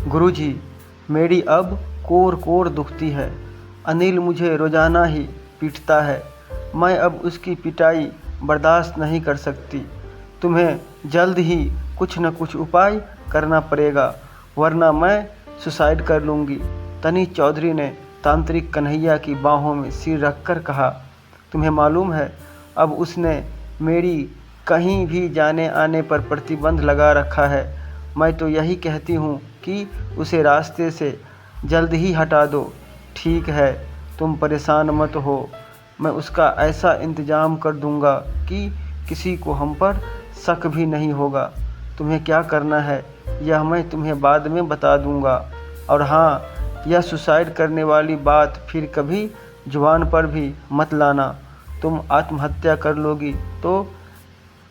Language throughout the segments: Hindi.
गुरुजी, मेरी अब कोर कोर दुखती है। अनिल मुझे रोजाना ही पीटता है। मैं अब उसकी पिटाई बर्दाश्त नहीं कर सकती। तुम्हें जल्द ही कुछ न कुछ उपाय करना पड़ेगा, वरना मैं सुसाइड कर लूँगी। तनी चौधरी ने तांत्रिक कन्हैया की बाहों में सिर रखकर कहा। तुम्हें मालूम है, अब उसने मेरी कहीं भी जाने आने पर प्रतिबंध लगा रखा है। मैं तो यही कहती हूँ कि उसे रास्ते से जल्द ही हटा दो। ठीक है, तुम परेशान मत हो। मैं उसका ऐसा इंतजाम कर दूँगा कि किसी को हम पर शक भी नहीं होगा। तुम्हें क्या करना है यह मैं तुम्हें बाद में बता दूँगा। और हाँ, यह सुसाइड करने वाली बात फिर कभी जुबान पर भी मत लाना। तुम आत्महत्या कर लोगी तो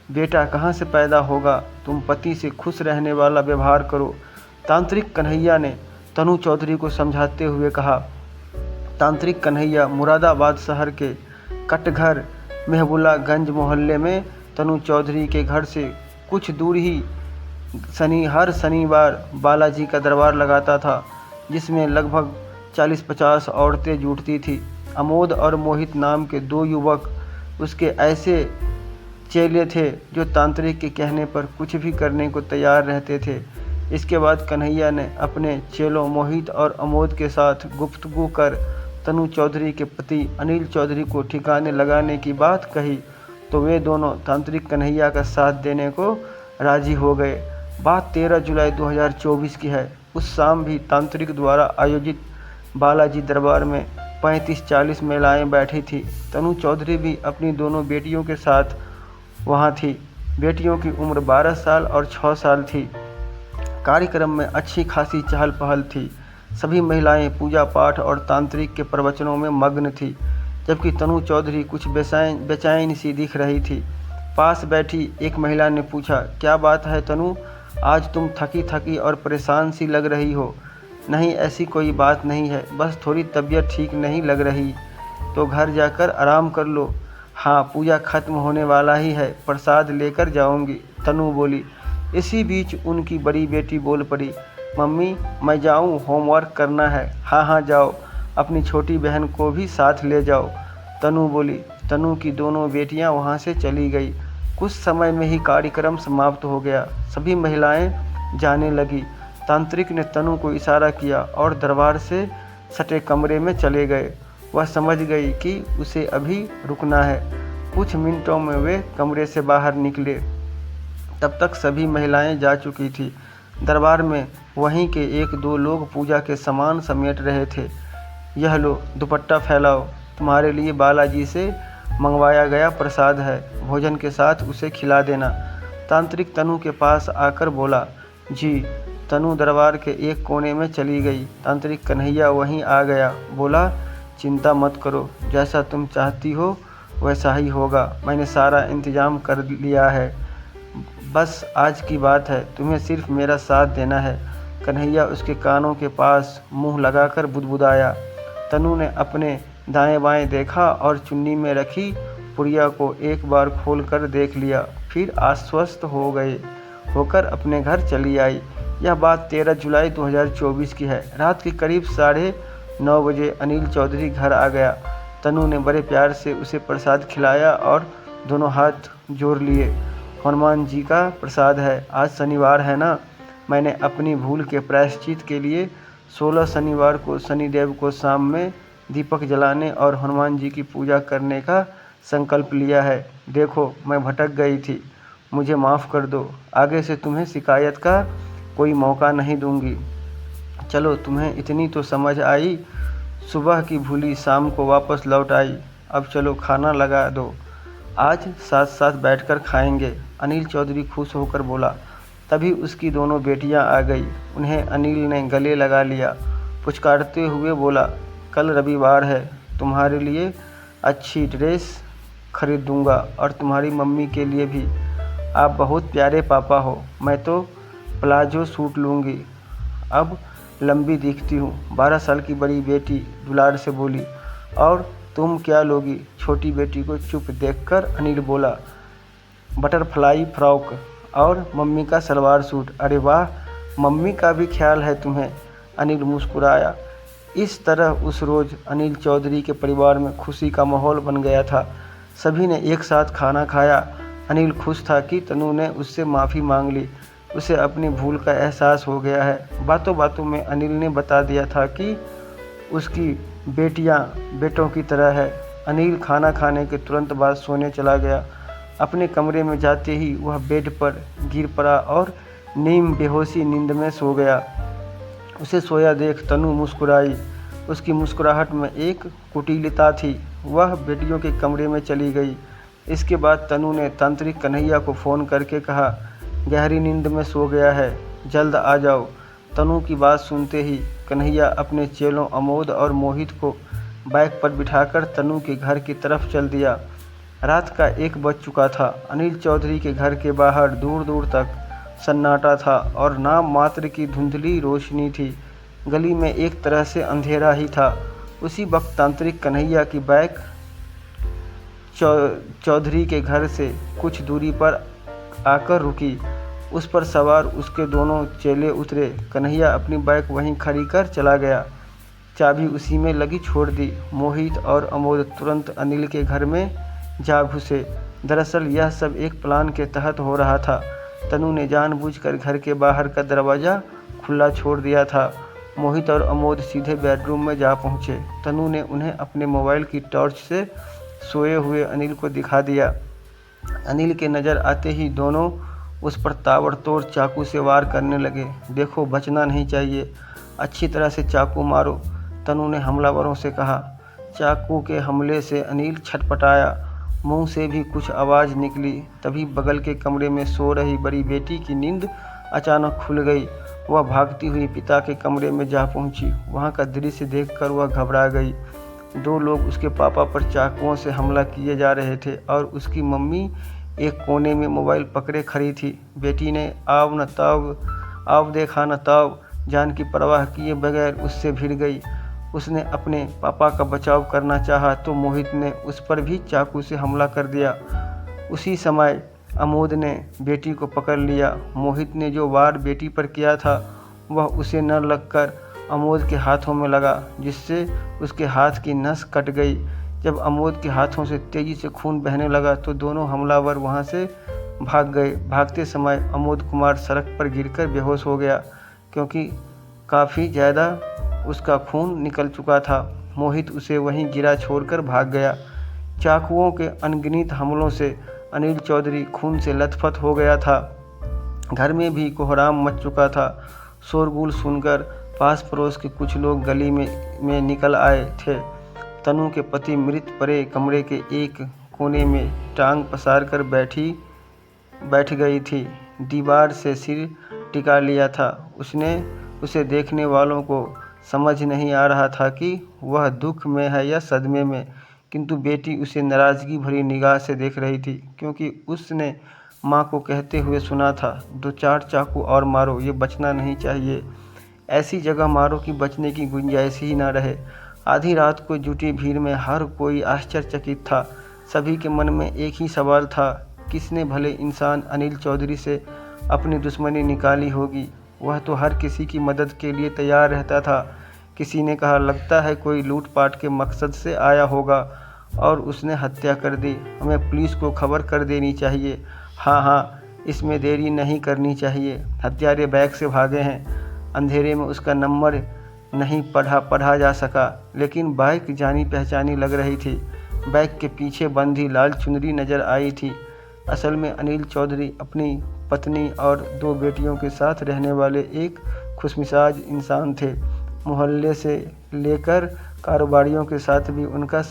बेटा कहाँ से पैदा होगा। तुम पति से खुश रहने वाला व्यवहार करो। तांत्रिक कन्हैया ने तनु चौधरी को समझाते हुए कहा। तांत्रिक कन्हैया मुरादाबाद शहर के कटघर महबूलागंज मोहल्ले में तनु चौधरी के घर से कुछ दूर ही हर शनिवार बालाजी का दरबार लगाता था, जिसमें लगभग 40-50 औरतें जुटती थीं। अमोद और मोहित नाम के 2 युवक उसके ऐसे चेले थे जो तांत्रिक के कहने पर कुछ भी करने को तैयार रहते थे। इसके बाद कन्हैया ने अपने चेलों मोहित और अमोद के साथ गुफ्तगू कर तनु चौधरी के पति अनिल चौधरी को ठिकाने लगाने की बात कही, तो वे दोनों तांत्रिक कन्हैया का साथ देने को राजी हो गए। बात 13 जुलाई 2024 की है। उस शाम भी तांत्रिक द्वारा आयोजित बालाजी दरबार में 35-40 महिलाएं बैठी थी। तनु चौधरी भी अपनी दोनों बेटियों के साथ वहां थी। बेटियों की उम्र 12 साल और 6 साल थी। कार्यक्रम में अच्छी खासी चहल पहल थी। सभी महिलाएं पूजा पाठ और तांत्रिक के प्रवचनों में मग्न थी, जबकि तनु चौधरी कुछ बेचैन सी दिख रही थी। पास बैठी एक महिला ने पूछा, क्या बात है तनु, आज तुम थकी थकी और परेशान सी लग रही हो। नहीं, ऐसी कोई बात नहीं है, बस थोड़ी तबीयत ठीक नहीं लग रही, तो घर जाकर आराम कर लो। हाँ, पूजा खत्म होने वाला ही है, प्रसाद लेकर जाऊंगी, तनु बोली। इसी बीच उनकी बड़ी बेटी बोल पड़ी, मम्मी मैं जाऊं, होमवर्क करना है। हाँ हाँ जाओ, अपनी छोटी बहन को भी साथ ले जाओ, तनु बोली। तनु की दोनों बेटियां वहां से चली गई। कुछ समय में ही कार्यक्रम समाप्त हो गया। सभी महिलाएं जाने लगी। तांत्रिक ने तनु को इशारा किया और दरबार से सटे कमरे में चले गए। वह समझ गई कि उसे अभी रुकना है। कुछ मिनटों में वे कमरे से बाहर निकले। तब तक सभी महिलाएं जा चुकी थी। दरबार में वहीं के 1-2 लोग पूजा के सामान समेट रहे थे। यह लो, दुपट्टा फैलाओ, तुम्हारे लिए बालाजी से मंगवाया गया प्रसाद है, भोजन के साथ उसे खिला देना। तांत्रिक तनु के पास आकर बोला। जी। तनु दरबार के एक कोने में चली गई। तांत्रिक कन्हैया वहीं आ गया। बोला, चिंता मत करो, जैसा तुम चाहती हो वैसा ही होगा। मैंने सारा इंतजाम कर लिया है, बस आज की बात है, तुम्हें सिर्फ मेरा साथ देना है। कन्हैया उसके कानों के पास मुंह लगाकर बुदबुदाया। तनु ने अपने दाएं बाएं देखा और चुन्नी में रखी पुड़िया को एक बार खोलकर देख लिया, फिर आश्वस्त होकर अपने घर चली आई। यह बात 13 जुलाई 2024 की है। रात के करीब 9:30 बजे अनिल चौधरी घर आ गया। तनु ने बड़े प्यार से उसे प्रसाद खिलाया और दोनों हाथ जोड़ लिए। हनुमान जी का प्रसाद है, आज शनिवार है ना, मैंने अपनी भूल के प्रायश्चित के लिए 16 शनिवार को शनिदेव को शाम में दीपक जलाने और हनुमान जी की पूजा करने का संकल्प लिया है। देखो, मैं भटक गई थी, मुझे माफ़ कर दो। आगे से तुम्हें शिकायत का कोई मौका नहीं दूंगी। चलो, तुम्हें इतनी तो समझ आई, सुबह की भूली शाम को वापस लौट आई। अब चलो खाना लगा दो, आज साथ साथ बैठकर खाएंगे। अनिल चौधरी खुश होकर बोला। तभी उसकी दोनों बेटियां आ गई। उन्हें अनिल ने गले लगा लिया। पुचकारते हुए बोला, कल रविवार है, तुम्हारे लिए अच्छी ड्रेस खरीद दूंगा और तुम्हारी मम्मी के लिए भी। आप बहुत प्यारे पापा हो। मैं तो प्लाजो सूट लूँगी, अब लंबी दिखती हूँ। 12 साल की बड़ी बेटी दुलार से बोली। और तुम क्या लोगी? छोटी बेटी को चुप देखकर अनिल बोला, बटरफ्लाई फ्रॉक और मम्मी का सलवार सूट। अरे वाह, मम्मी का भी ख्याल है तुम्हें? अनिल मुस्कुराया। इस तरह उस रोज़ अनिल चौधरी के परिवार में खुशी का माहौल बन गया था। सभी ने एक साथ खाना खाया। अनिल खुश था कि तनु ने उससे माफ़ी मांग ली। उसे अपनी भूल का एहसास हो गया है। बातों बातों में अनिल ने बता दिया था कि उसकी बेटियां बेटों की तरह है। अनिल खाना खाने के तुरंत बाद सोने चला गया। अपने कमरे में जाते ही वह बेड पर गिर पड़ा और नीम बेहोशी नींद में सो गया। उसे सोया देख तनु मुस्कुराई। उसकी मुस्कुराहट में एक कुटिलता थी। वह बेटियों के कमरे में चली गई। इसके बाद तनु ने तांत्रिक कन्हैया को फ़ोन करके कहा, गहरी नींद में सो गया है, जल्द आ जाओ। तनु की बात सुनते ही कन्हैया अपने चेलों अमोद और मोहित को बाइक पर बिठाकर तनु के घर की तरफ चल दिया। रात का 1 बज चुका था। अनिल चौधरी के घर के बाहर दूर दूर तक सन्नाटा था और नाम मात्र की धुंधली रोशनी थी। गली में एक तरह से अंधेरा ही था। उसी वक्त तांत्रिक कन्हैया की बाइक चौधरी के घर से कुछ दूरी पर आकर रुकी। उस पर सवार उसके दोनों चेले उतरे। कन्हैया अपनी बाइक वहीं खड़ी कर चला गया। चाबी उसी में लगी छोड़ दी। मोहित और अमोद तुरंत अनिल के घर में जा घुसे। दरअसल यह सब एक प्लान के तहत हो रहा था। तनु ने जानबूझकर घर के बाहर का दरवाज़ा खुला छोड़ दिया था। मोहित और अमोद सीधे बेडरूम में जा पहुँचे। तनु ने उन्हें अपने मोबाइल की टॉर्च से सोए हुए अनिल को दिखा दिया। अनिल के नज़र आते ही दोनों उस पर ताबड़तोड़ चाकू से वार करने लगे। देखो, बचना नहीं चाहिए, अच्छी तरह से चाकू मारो, तनु ने हमलावरों से कहा। चाकू के हमले से अनिल छटपटाया। मुंह से भी कुछ आवाज़ निकली। तभी बगल के कमरे में सो रही बड़ी बेटी की नींद अचानक खुल गई। वह भागती हुई पिता के कमरे में जा पहुंची। वहां का दृश्य देखकर वह घबरा गई। 2 लोग उसके पापा पर चाकुओं से हमला किए जा रहे थे और उसकी मम्मी एक कोने में मोबाइल पकड़े खड़ी थी। बेटी ने आव न ताव, आव देखा न ताव, जान की परवाह किए बगैर उससे भिड़ गई। उसने अपने पापा का बचाव करना चाहा तो मोहित ने उस पर भी चाकू से हमला कर दिया। उसी समय अमोद ने बेटी को पकड़ लिया। मोहित ने जो वार बेटी पर किया था वह उसे न लगकर अमोद के हाथों में लगा, जिससे उसके हाथ की नस कट गई। जब अमोद के हाथों से तेज़ी से खून बहने लगा तो दोनों हमलावर वहां से भाग गए। भागते समय अमोद कुमार सड़क पर गिरकर बेहोश हो गया, क्योंकि काफ़ी ज़्यादा उसका खून निकल चुका था। मोहित उसे वहीं गिरा छोड़कर भाग गया। चाकुओं के अनगिनत हमलों से अनिल चौधरी खून से लथपथ हो गया था। घर में भी कोहराम मच चुका था। शोरगुल सुनकर पास पड़ोस के कुछ लोग गली में निकल आए थे। तनु के पति मृत पड़े कमरे के एक कोने में टांग पसार कर बैठ गई थी। दीवार से सिर टिका लिया था। उसे देखने वालों को समझ नहीं आ रहा था कि वह दुख में है या सदमे में, किंतु बेटी उसे नाराज़गी भरी निगाह से देख रही थी, क्योंकि उसने माँ को कहते हुए सुना था, 2-4 चाकू और मारो, ये बचना नहीं चाहिए। ऐसी जगह मारो कि बचने की गुंजाइश ही ना रहे। आधी रात को जुटी भीड़ में हर कोई आश्चर्यचकित था। सभी के मन में एक ही सवाल था, किसने भले इंसान अनिल चौधरी से अपनी दुश्मनी निकाली होगी? वह तो हर किसी की मदद के लिए तैयार रहता था। किसी ने कहा, लगता है कोई लूटपाट के मकसद से आया होगा और उसने हत्या कर दी। हमें पुलिस को खबर कर देनी चाहिए। हाँ, इसमें देरी नहीं करनी चाहिए। हत्यारे बैग से भागे हैं। अंधेरे में उसका नंबर नहीं पढ़ा जा सका, लेकिन बाइक जानी पहचानी लग रही थी। बाइक के पीछे बंधी लाल चुनरी नज़र आई थी। असल में अनिल चौधरी अपनी पत्नी और 2 बेटियों के साथ रहने वाले एक खुशमिजाज इंसान थे। मोहल्ले से लेकर कारोबारियों के साथ भी उनका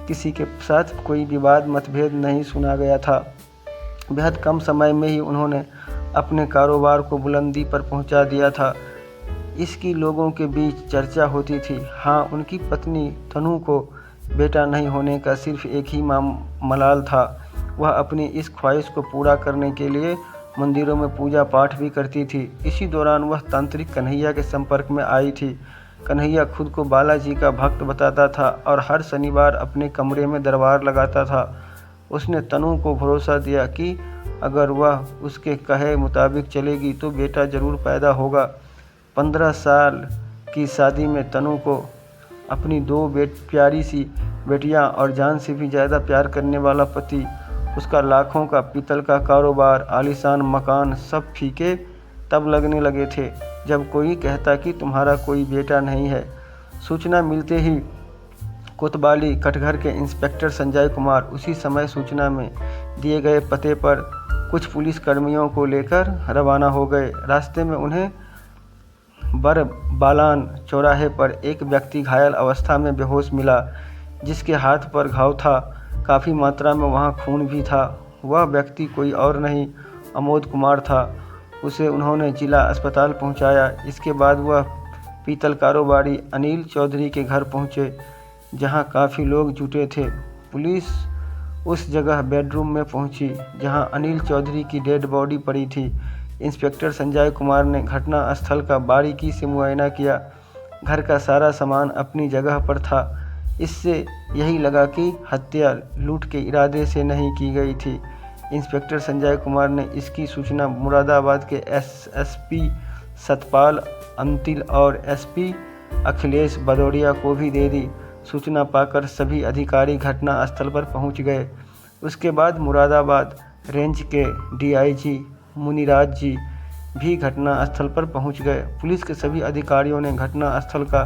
किसी के साथ कोई विवाद मतभेद नहीं सुना गया था। बेहद कम समय में ही उन्होंने अपने कारोबार को बुलंदी पर पहुंचा दिया था। इसकी लोगों के बीच चर्चा होती थी। हाँ, उनकी पत्नी तनु को बेटा नहीं होने का सिर्फ एक ही मलाल था। वह अपनी इस ख्वाहिश को पूरा करने के लिए मंदिरों में पूजा पाठ भी करती थी। इसी दौरान वह तांत्रिक कन्हैया के संपर्क में आई थी। कन्हैया खुद को बालाजी का भक्त बताता था और हर शनिवार अपने कमरे में दरबार लगाता था। उसने तनु को भरोसा दिया कि अगर वह उसके कहे मुताबिक चलेगी तो बेटा ज़रूर पैदा होगा। 15 साल की शादी में तनु को अपनी 2 प्यारी सी बेटियां और जान से भी ज़्यादा प्यार करने वाला पति, उसका लाखों का पीतल का कारोबार, आलीशान मकान सब फीके तब लगने लगे थे जब कोई कहता कि तुम्हारा कोई बेटा नहीं है। सूचना मिलते ही कोतवाली कटघर के इंस्पेक्टर संजय कुमार उसी समय सूचना में दिए गए पते पर कुछ पुलिस कर्मियों को लेकर रवाना हो गए। रास्ते में उन्हें बरबालान चौराहे पर एक व्यक्ति घायल अवस्था में बेहोश मिला, जिसके हाथ पर घाव था। काफ़ी मात्रा में वहां खून भी था। वह व्यक्ति कोई और नहीं, अमोद कुमार था। उसे उन्होंने जिला अस्पताल पहुंचाया। इसके बाद वह पीतल कारोबारी अनिल चौधरी के घर पहुंचे, जहां काफ़ी लोग जुटे थे। पुलिस उस जगह बेडरूम में पहुंची जहां अनिल चौधरी की डेड बॉडी पड़ी थी। इंस्पेक्टर संजय कुमार ने घटना स्थल का बारीकी से मुआयना किया। घर का सारा सामान अपनी जगह पर था। इससे यही लगा कि हत्या लूट के इरादे से नहीं की गई थी। इंस्पेक्टर संजय कुमार ने इसकी सूचना मुरादाबाद के एसएसपी सतपाल अंतिल और एसपी अखिलेश भदौरिया को भी दे दी। सूचना पाकर सभी अधिकारी घटना स्थल पर पहुंच गए। उसके बाद मुरादाबाद रेंज के डीआईजी मुनिराज जी भी घटना स्थल पर पहुंच गए। पुलिस के सभी अधिकारियों ने घटना स्थल का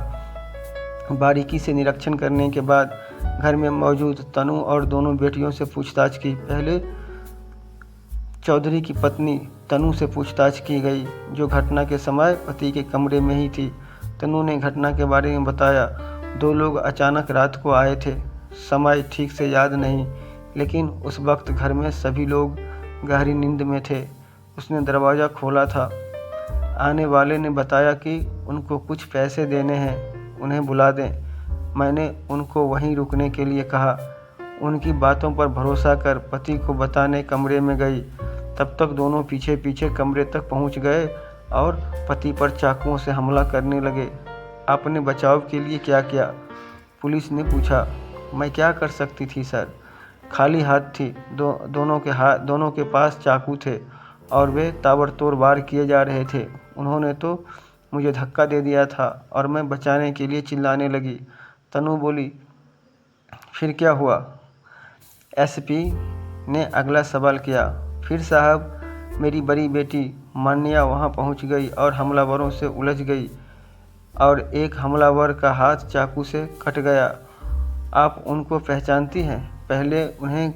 बारीकी से निरीक्षण करने के बाद घर में मौजूद तनु और दोनों बेटियों से पूछताछ की। पहले चौधरी की पत्नी तनु से पूछताछ की गई, जो घटना के समय पति के कमरे में ही थी। तनु ने घटना के बारे में बताया। 2 लोग अचानक रात को आए थे। समय ठीक से याद नहीं, लेकिन उस वक्त घर में सभी लोग गहरी नींद में थे। उसने दरवाज़ा खोला था। आने वाले ने बताया कि उनको कुछ पैसे देने हैं, उन्हें बुला दें। मैंने उनको वहीं रुकने के लिए कहा। उनकी बातों पर भरोसा कर पति को बताने कमरे में गई। तब तक दोनों पीछे पीछे कमरे तक पहुंच गए और पति पर चाकुओं से हमला करने लगे। आपने बचाव के लिए क्या किया? पुलिस ने पूछा। मैं क्या कर सकती थी सर, खाली हाथ थी। दोनों के पास चाकू थे और वे ताबड़तोड़ वार किए जा रहे थे। उन्होंने तो मुझे धक्का दे दिया था और मैं बचाने के लिए चिल्लाने लगी। तनु बोली। फिर क्या हुआ? एसपी ने अगला सवाल किया। फिर साहब, मेरी बड़ी बेटी मान्या वहां पहुंच गई और हमलावरों से उलझ गई और एक हमलावर का हाथ चाकू से कट गया। आप उनको पहचानती हैं? पहले उन्हें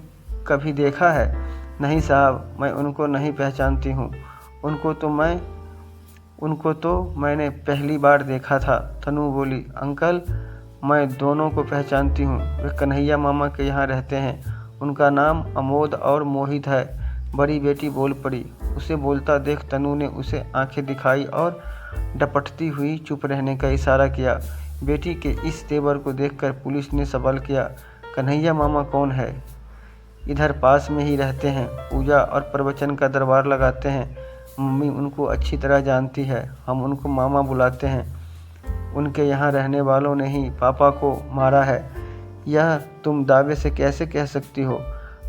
कभी देखा है? नहीं साहब, मैं उनको नहीं पहचानती हूँ। उनको तो मैंने पहली बार देखा था। तनु बोली। अंकल, मैं दोनों को पहचानती हूँ। वे कन्हैया मामा के यहाँ रहते हैं। उनका नाम अमोद और मोहित है। बड़ी बेटी बोल पड़ी। उसे बोलता देख तनु ने उसे आंखें दिखाई और डपटती हुई चुप रहने का इशारा किया। बेटी के इस तेवर को देखकर पुलिस ने सवाल किया, कन्हैया मामा कौन है? इधर पास में ही रहते हैं, पूजा और प्रवचन का दरबार लगाते हैं। मम्मी उनको अच्छी तरह जानती है, हम उनको मामा बुलाते हैं। उनके यहाँ रहने वालों ने ही पापा को मारा है। यह तुम दावे से कैसे कह सकती हो?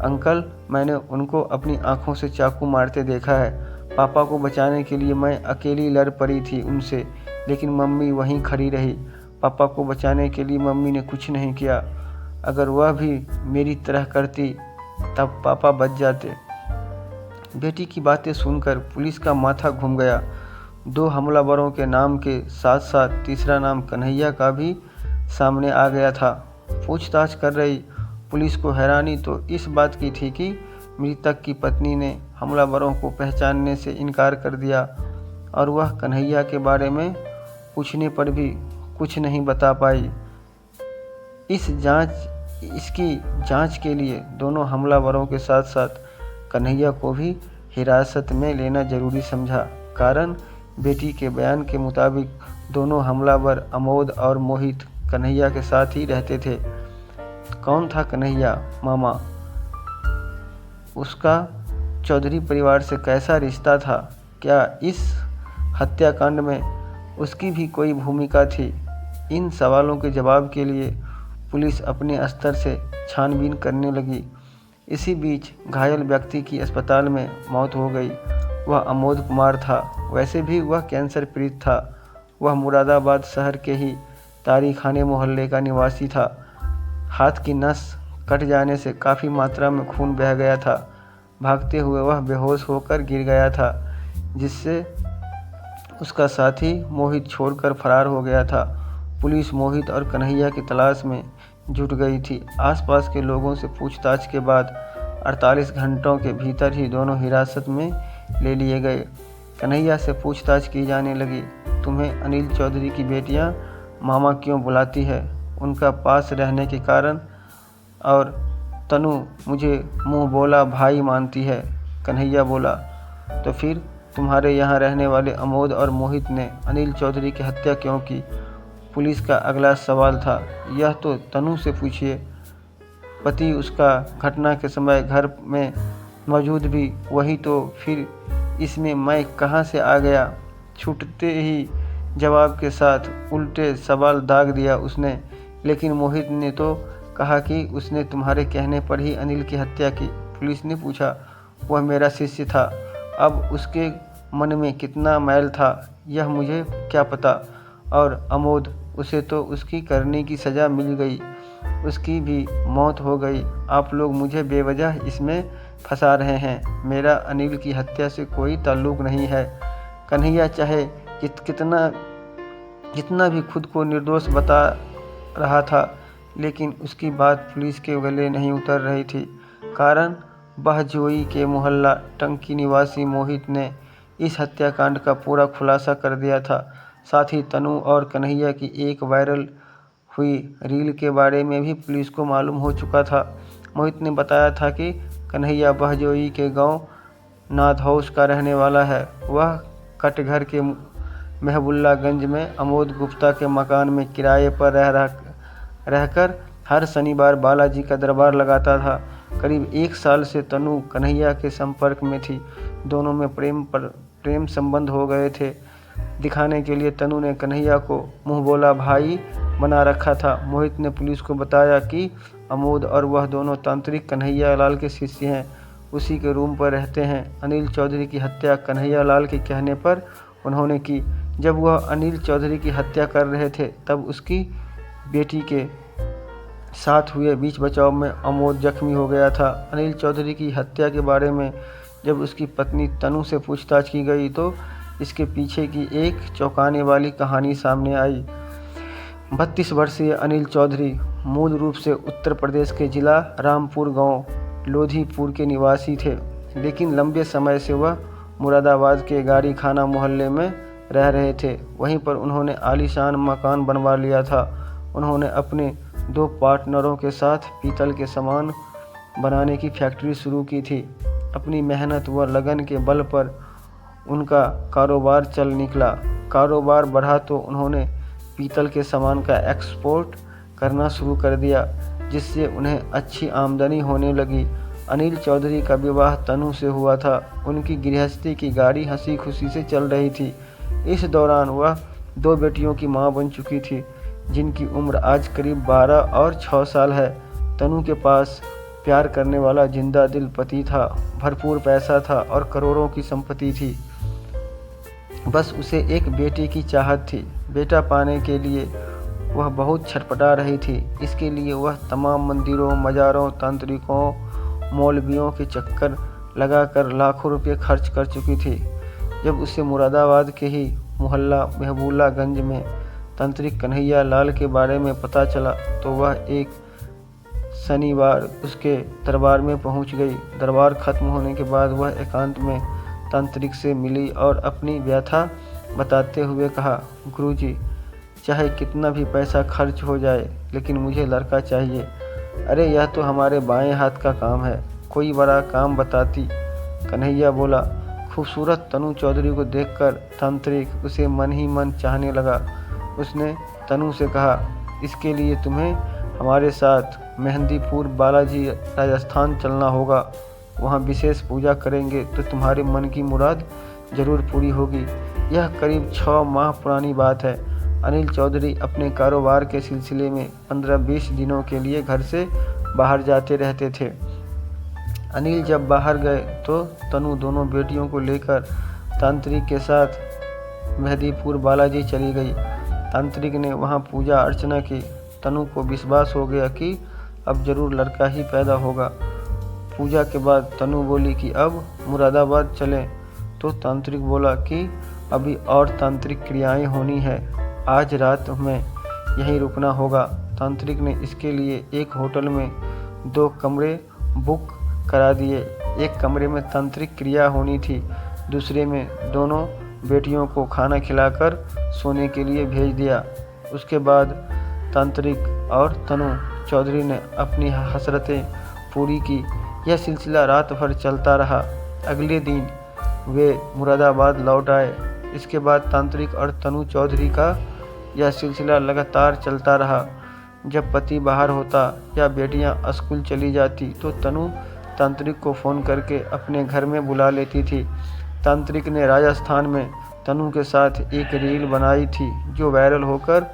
अंकल, मैंने उनको अपनी आंखों से चाकू मारते देखा है। पापा को बचाने के लिए मैं अकेली लड़ पड़ी थी उनसे, लेकिन मम्मी वहीं खड़ी रही। पापा को बचाने के लिए मम्मी ने कुछ नहीं किया। अगर वह भी मेरी तरह करती तब पापा बच जाते। बेटी की बातें सुनकर पुलिस का माथा घूम गया। 2 हमलावरों के नाम के साथ साथ तीसरा नाम कन्हैया का भी सामने आ गया था। पूछताछ कर रही पुलिस को हैरानी तो इस बात की थी कि मृतक की पत्नी ने हमलावरों को पहचानने से इनकार कर दिया और वह कन्हैया के बारे में पूछने पर भी कुछ नहीं बता पाई। इसकी जांच के लिए दोनों हमलावरों के साथ साथ कन्हैया को भी हिरासत में लेना जरूरी समझा। कारण बेटी के बयान के मुताबिक दोनों हमलावर अमोद और मोहित कन्हैया के साथ ही रहते थे। कौन था कन्हैया मामा? उसका चौधरी परिवार से कैसा रिश्ता था? क्या इस हत्याकांड में उसकी भी कोई भूमिका थी? इन सवालों के जवाब के लिए पुलिस अपने स्तर से छानबीन करने लगी। इसी बीच घायल व्यक्ति की अस्पताल में मौत हो गई। वह अमोद कुमार था। वैसे भी वह कैंसर पीड़ित था। वह मुरादाबाद शहर के ही तारीखाने मोहल्ले का निवासी था। हाथ की नस कट जाने से काफ़ी मात्रा में खून बह गया था। भागते हुए वह बेहोश होकर गिर गया था, जिससे उसका साथी मोहित छोड़कर फरार हो गया था। पुलिस मोहित और कन्हैया की तलाश में जुट गई थी। आसपास के लोगों से पूछताछ के बाद 48 घंटों के भीतर ही दोनों हिरासत में ले लिए गए। कन्हैया से पूछताछ की जाने लगी। तुम्हें अनिल चौधरी की बेटियां मामा क्यों बुलाती है? उनका पास रहने के कारण। और तनु मुझे मुंह बोला भाई मानती है। कन्हैया बोला, तो फिर तुम्हारे यहाँ रहने वाले अमोद और मोहित ने अनिल चौधरी की हत्या क्यों की? पुलिस का अगला सवाल था। यह तो तनु से पूछिए। पति उसका घटना के समय घर में मौजूद भी वही, तो फिर इसमें मैं कहाँ से आ गया? छूटते ही जवाब के साथ उल्टे सवाल दाग दिया उसने। लेकिन मोहित ने तो कहा कि उसने तुम्हारे कहने पर ही अनिल की हत्या की। पुलिस ने पूछा। वह मेरा शिष्य था। अब उसके मन में कितना मैल था यह मुझे क्या पता। और अमोद, उसे तो उसकी करने की सज़ा मिल गई, उसकी भी मौत हो गई। आप लोग मुझे बेवजह इसमें फंसा रहे हैं। मेरा अनिल की हत्या से कोई ताल्लुक नहीं है। कन्हैया चाहे जितना भी खुद को निर्दोष बता रहा था, लेकिन उसकी बात पुलिस के गले नहीं उतर रही थी। कारण बहजोई के मोहल्ला टंकी निवासी मोहित ने इस हत्याकांड का पूरा खुलासा कर दिया था। साथ ही तनु और कन्हैया की एक वायरल हुई रील के बारे में भी पुलिस को मालूम हो चुका था। मोहित ने बताया था कि कन्हैया बहजोई के गांव नादहौस का रहने वाला है। वह कटघर के महबुल्लागंज में अमोद गुप्ता के मकान में किराए पर रहकर हर शनिवार बालाजी का दरबार लगाता था। करीब 1 साल से तनु कन्हैया के संपर्क में थी। दोनों में प्रेम संबंध हो गए थे। दिखाने के लिए तनु ने कन्हैया को मुंह बोला भाई बना रखा था। मोहित ने पुलिस को बताया कि अमोद और वह दोनों तांत्रिक कन्हैया लाल के शिष्य हैं, उसी के रूम पर रहते हैं। अनिल चौधरी की हत्या कन्हैया लाल के कहने पर उन्होंने की। जब वह अनिल चौधरी की हत्या कर रहे थे तब उसकी बेटी के साथ हुए बीच बचाव में अमोद जख्मी हो गया था। अनिल चौधरी की हत्या के बारे में जब उसकी पत्नी तनु से पूछताछ की गई तो इसके पीछे की एक चौंकाने वाली कहानी सामने आई। 32 वर्षीय अनिल चौधरी मूल रूप से उत्तर प्रदेश के जिला रामपुर गांव लोधीपुर के निवासी थे, लेकिन लंबे समय से वह मुरादाबाद के गाड़ी खाना मोहल्ले में रह रहे थे। वहीं पर उन्होंने आलीशान मकान बनवा लिया था। उन्होंने अपने 2 पार्टनरों के साथ पीतल के सामान बनाने की फैक्ट्री शुरू की थी। अपनी मेहनत व लगन के बल पर उनका कारोबार चल निकला। कारोबार बढ़ा तो उन्होंने पीतल के सामान का एक्सपोर्ट करना शुरू कर दिया, जिससे उन्हें अच्छी आमदनी होने लगी। अनिल चौधरी का विवाह तनु से हुआ था। उनकी गृहस्थी की गाड़ी हंसी खुशी से चल रही थी। इस दौरान वह 2 बेटियों की मां बन चुकी थी, जिनकी उम्र आज करीब 12 और 6 साल है। तनु के पास प्यार करने वाला जिंदा दिल पति था, भरपूर पैसा था और करोड़ों की संपत्ति थी। बस उसे एक बेटे की चाहत थी। बेटा पाने के लिए वह बहुत छटपटा रही थी। इसके लिए वह तमाम मंदिरों, मज़ारों, तांत्रिकों, मौलवियों के चक्कर लगाकर लाखों रुपए खर्च कर चुकी थी। जब उसे मुरादाबाद के ही मोहल्ला महबूल्लागंज में तांत्रिक कन्हैया लाल के बारे में पता चला तो वह एक शनिवार उसके दरबार में पहुंच गई। दरबार खत्म होने के बाद वह एकांत में तांत्रिक से मिली और अपनी व्यथा बताते हुए कहा, गुरुजी, चाहे कितना भी पैसा खर्च हो जाए लेकिन मुझे लड़का चाहिए। अरे यह तो हमारे बाएं हाथ का काम है, कोई बड़ा काम बताती। कन्हैया बोला। खूबसूरत तनु चौधरी को देखकर तांत्रिक उसे मन ही मन चाहने लगा। उसने तनु से कहा, इसके लिए तुम्हें हमारे साथ मेहंदीपुर बालाजी राजस्थान चलना होगा। वहाँ विशेष पूजा करेंगे तो तुम्हारे मन की मुराद जरूर पूरी होगी। यह करीब 6 माह पुरानी बात है। अनिल चौधरी अपने कारोबार के सिलसिले में 15-20 दिनों के लिए घर से बाहर जाते रहते थे। अनिल जब बाहर गए तो तनु दोनों बेटियों को लेकर तांत्रिक के साथ मेहदीपुर बालाजी चली गई। तांत्रिक ने वहां पूजा अर्चना की। तनु को विश्वास हो गया कि अब जरूर लड़का ही पैदा होगा। पूजा के बाद तनु बोली कि अब मुरादाबाद चलें, तो तांत्रिक बोला कि अभी और तांत्रिक क्रियाएं होनी है, आज रात में यहीं रुकना होगा। तांत्रिक ने इसके लिए एक होटल में 2 कमरे बुक करा दिए। एक कमरे में तांत्रिक क्रिया होनी थी, दूसरे में दोनों बेटियों को खाना खिलाकर सोने के लिए भेज दिया। उसके बाद तांत्रिक और तनु चौधरी ने अपनी हसरतें पूरी की। यह सिलसिला रात भर चलता रहा। अगले दिन वे मुरादाबाद लौट आए। इसके बाद तांत्रिक और तनु चौधरी का यह सिलसिला लगातार चलता रहा। जब पति बाहर होता या बेटियां स्कूल चली जाती तो तनु तांत्रिक को फ़ोन करके अपने घर में बुला लेती थी। तांत्रिक ने राजस्थान में तनु के साथ एक रील बनाई थी जो वायरल होकर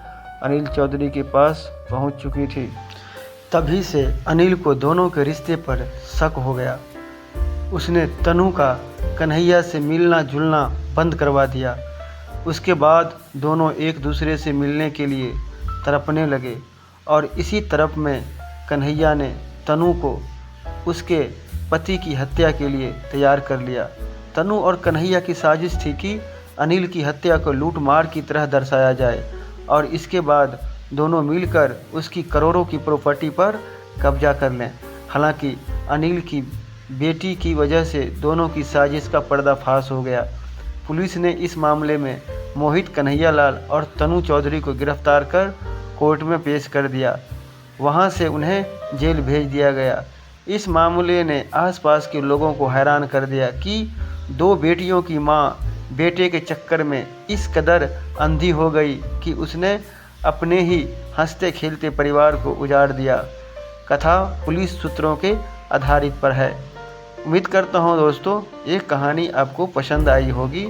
अनिल चौधरी के पास पहुंच चुकी थी। तभी से अनिल को दोनों के रिश्ते पर शक हो गया। उसने तनु का कन्हैया से मिलना जुलना बंद करवा दिया। उसके बाद दोनों एक दूसरे से मिलने के लिए तड़पने लगे और इसी तरफ में कन्हैया ने तनु को उसके पति की हत्या के लिए तैयार कर लिया। तनु और कन्हैया की साजिश थी कि अनिल की हत्या को लूट मार की तरह दर्शाया जाए और इसके बाद दोनों मिलकर उसकी करोड़ों की प्रॉपर्टी पर कब्जा कर लें। हालांकि अनिल की बेटी की वजह से दोनों की साजिश का पर्दाफाश हो गया। पुलिस ने इस मामले में मोहित कन्हैयालाल और तनु चौधरी को गिरफ्तार कर कोर्ट में पेश कर दिया। वहां से उन्हें जेल भेज दिया गया। इस मामले ने आसपास के लोगों को हैरान कर दिया कि 2 बेटियों की मां बेटे के चक्कर में इस कदर अंधी हो गई कि उसने अपने ही हंसते खेलते परिवार को उजाड़ दिया। कथा पुलिस सूत्रों के आधारित पर है। उम्मीद करता हूं दोस्तों ये कहानी आपको पसंद आई होगी,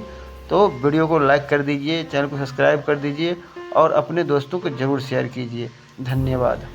तो वीडियो को लाइक कर दीजिए, चैनल को सब्सक्राइब कर दीजिए और अपने दोस्तों को ज़रूर शेयर कीजिए। धन्यवाद।